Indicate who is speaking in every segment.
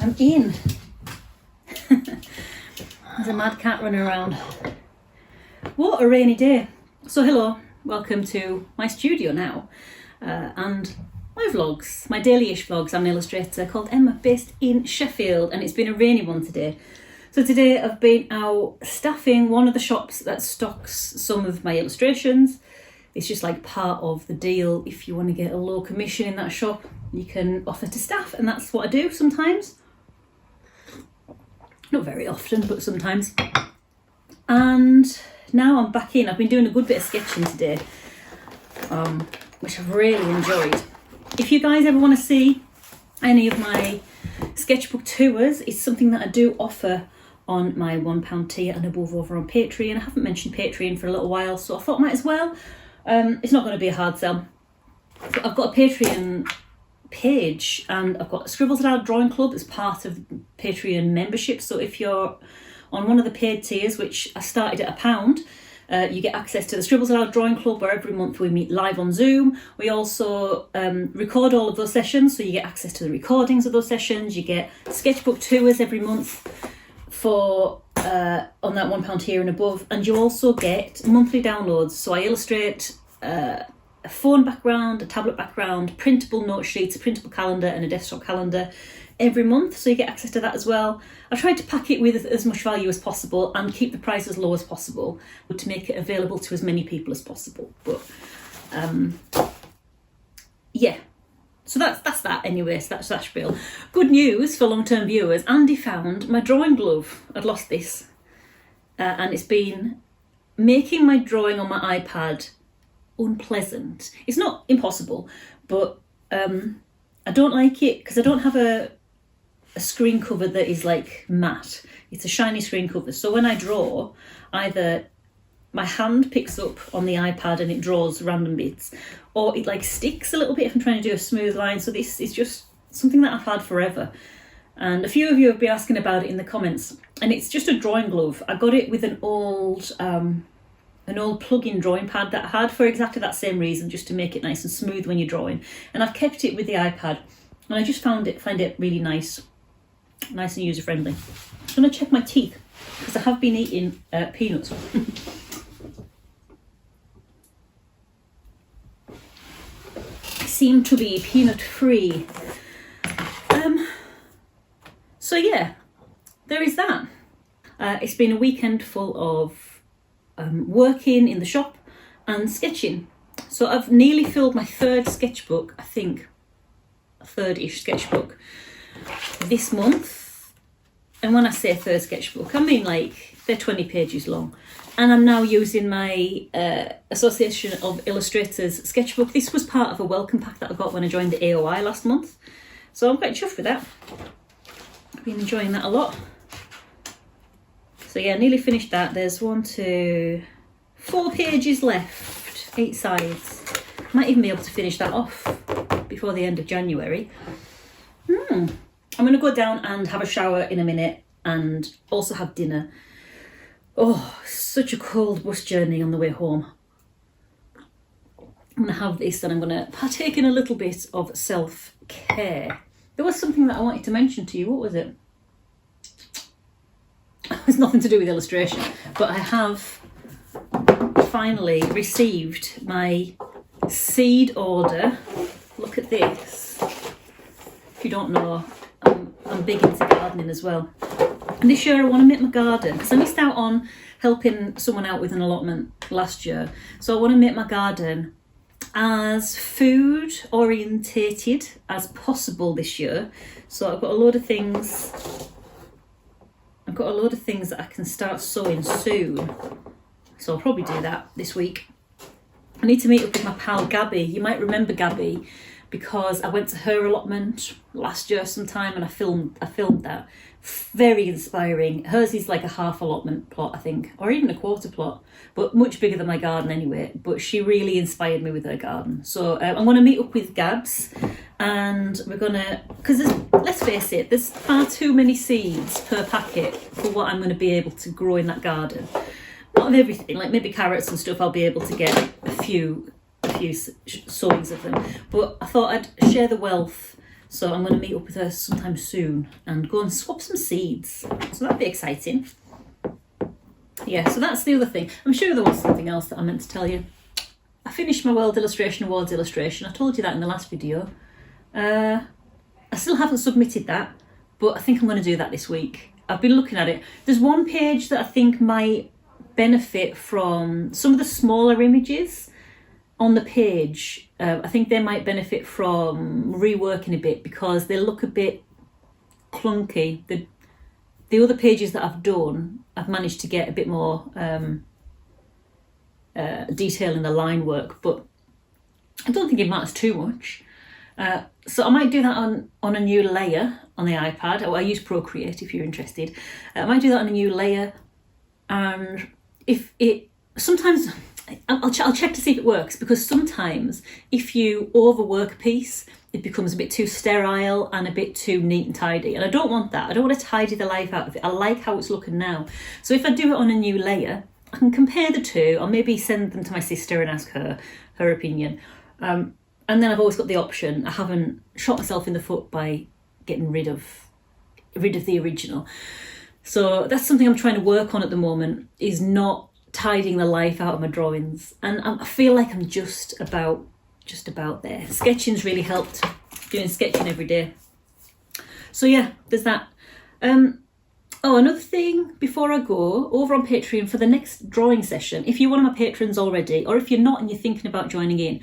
Speaker 1: I'm in. There's a mad cat running around. What a rainy day. So hello, welcome to my studio now and my vlogs, my daily-ish vlogs. I'm an illustrator called Emma, based in Sheffield, and it's been a rainy one today. So today I've been out staffing one of the shops that stocks some of my illustrations. It's just like part of the deal. If you want to get a low commission in that shop, you can offer to staff, and that's what I do sometimes. Not very often, but sometimes. And now I'm back in. I've been doing a good bit of sketching today, which I've really enjoyed. If you guys ever want to see any of my sketchbook tours, it's something that I do offer on my £1 tier and above over on Patreon. I haven't mentioned Patreon for a little while, so I thought I might as well. It's not going to be a hard sell. So I've got a Patreon page, and I've got a Scribbles Aloud Drawing Club as part of Patreon membership. So if you're on one of the paid tiers, which I started at £1, you get access to the Scribbles Aloud Drawing Club, where every month we meet live on Zoom. We also record all of those sessions, so you get access to the recordings of those sessions. You get sketchbook tours every month for on that £1 tier and above, and you also get monthly downloads. So I illustrate a phone background, a tablet background, printable note sheets, a printable calendar and a desktop calendar every month, so you get access to that as well. I tried to pack it with as much value as possible and keep the price as low as possible, but to make it available to as many people as possible. But yeah, so that's that anyway. So that's that spiel. Good news for long-term viewers. Andy found my drawing glove. I'd lost this, and it's been making my drawing on my iPad unpleasant. It's not impossible, but I don't like it because I don't have a screen cover that is like matte. It's a shiny screen cover, so when I draw, either my hand picks up on the iPad and it draws random bits, or it like sticks a little bit if I'm trying to do a smooth line. So this is just something that I've had forever, and a few of you have been asking about it in the comments. And it's just a drawing glove. I got it with an old plug-in drawing pad that I had for exactly that same reason, just to make it nice and smooth when you're drawing. And I've kept it with the iPad, and I just find it really nice and user-friendly. I'm going to check my teeth because I have been eating peanuts. Seem to be peanut-free. So yeah, there is that. It's been a weekend full of working in the shop and sketching. So I've nearly filled my third sketchbook, I think, a third-ish sketchbook this month. And when I say third sketchbook, I mean like they're 20 pages long. And I'm now using my Association of Illustrators sketchbook. This was part of a welcome pack that I got when I joined the AOI last month. So I'm quite chuffed with that. I've been enjoying that a lot. So yeah, nearly finished that. There's 4 pages left, 8 sides. Might even be able to finish that off before the end of January. I'm going to go down and have a shower in a minute and also have dinner. Oh, such a cold bus journey on the way home. I'm going to have this, and I'm going to partake in a little bit of self-care. There was something that I wanted to mention to you. What was it? It's nothing to do with illustration, but I have finally received my seed order. Look at this. If you don't know, I'm big into gardening as well. And this year I want to make my garden, because I missed out on helping someone out with an allotment last year. So I want to make my garden as food orientated as possible this year. So I've got a load of things that I can start sowing soon. So I'll probably do that this week. I need to meet up with my pal Gabby. You might remember Gabby because I went to her allotment last year sometime and I filmed that. Very inspiring. Hers is like a half allotment plot, I think, or even a quarter plot, but much bigger than my garden anyway. But she really inspired me with her garden. So I'm going to meet up with Gabs, and we're going to, because let's face it, there's far too many seeds per packet for what I'm going to be able to grow in that garden. Not of everything, like maybe carrots and stuff, I'll be able to get a few sowings of them. But I thought I'd share the wealth. So I'm going to meet up with her sometime soon and go and swap some seeds. So that'd be exciting. Yeah, so that's the other thing. I'm sure there was something else that I meant to tell you. I finished my World Illustration Awards illustration. I told you that in the last video. I still haven't submitted that, but I think I'm going to do that this week. I've been looking at it. There's one page that I think might benefit from some of the smaller images on the page. I think they might benefit from reworking a bit because they look a bit clunky. The other pages that I've done, I've managed to get a bit more detail in the line work, but I don't think it matters too much. So I might do that on a new layer on the iPad. I use Procreate if you're interested. I might do that on a new layer, and if it sometimes I'll check to see if it works, because sometimes if you overwork a piece, it becomes a bit too sterile and a bit too neat and tidy, and I don't want that. I don't want to tidy the life out of it. I like how it's looking now. So if I do it on a new layer, I can compare the two. I'll maybe send them to my sister and ask her opinion. And then I've always got the option. I haven't shot myself in the foot by getting rid of the original. So that's something I'm trying to work on at the moment, is not tidying the life out of my drawings. And I feel like I'm just about there. Sketching's really helped, doing sketching every day. So yeah, there's that. Oh, another thing before I go, over on Patreon for the next drawing session, if you're one of my patrons already, or if you're not and you're thinking about joining in,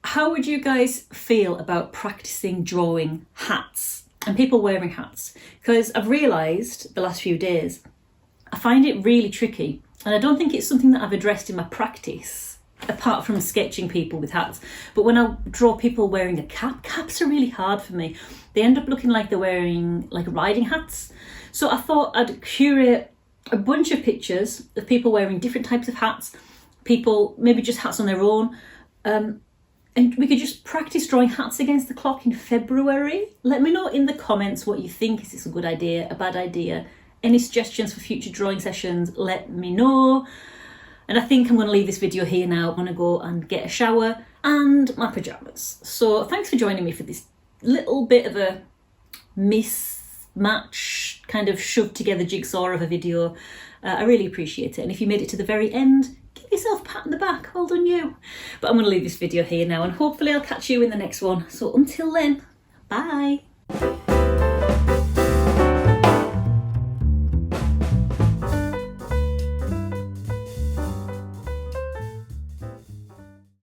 Speaker 1: how would you guys feel about practicing drawing hats and people wearing hats? Because I've realised the last few days, I find it really tricky, and I don't think it's something that I've addressed in my practice, apart from sketching people with hats. But when I draw people wearing a cap, caps are really hard for me. They end up looking like they're wearing like riding hats. So I thought I'd curate a bunch of pictures of people wearing different types of hats, people maybe just hats on their own, and we could just practice drawing hats against the clock in February. Let me know in the comments what you think. Is this a good idea, a bad idea? Any suggestions for future drawing sessions, let me know. And I think I'm going to leave this video here now. I'm going to go and get a shower and my pyjamas. So thanks for joining me for this little bit of a mismatch, kind of shoved together jigsaw of a video. I really appreciate it. And if you made it to the very end, give yourself a pat on the back. Well done you. But I'm going to leave this video here now, and hopefully I'll catch you in the next one. So until then, bye.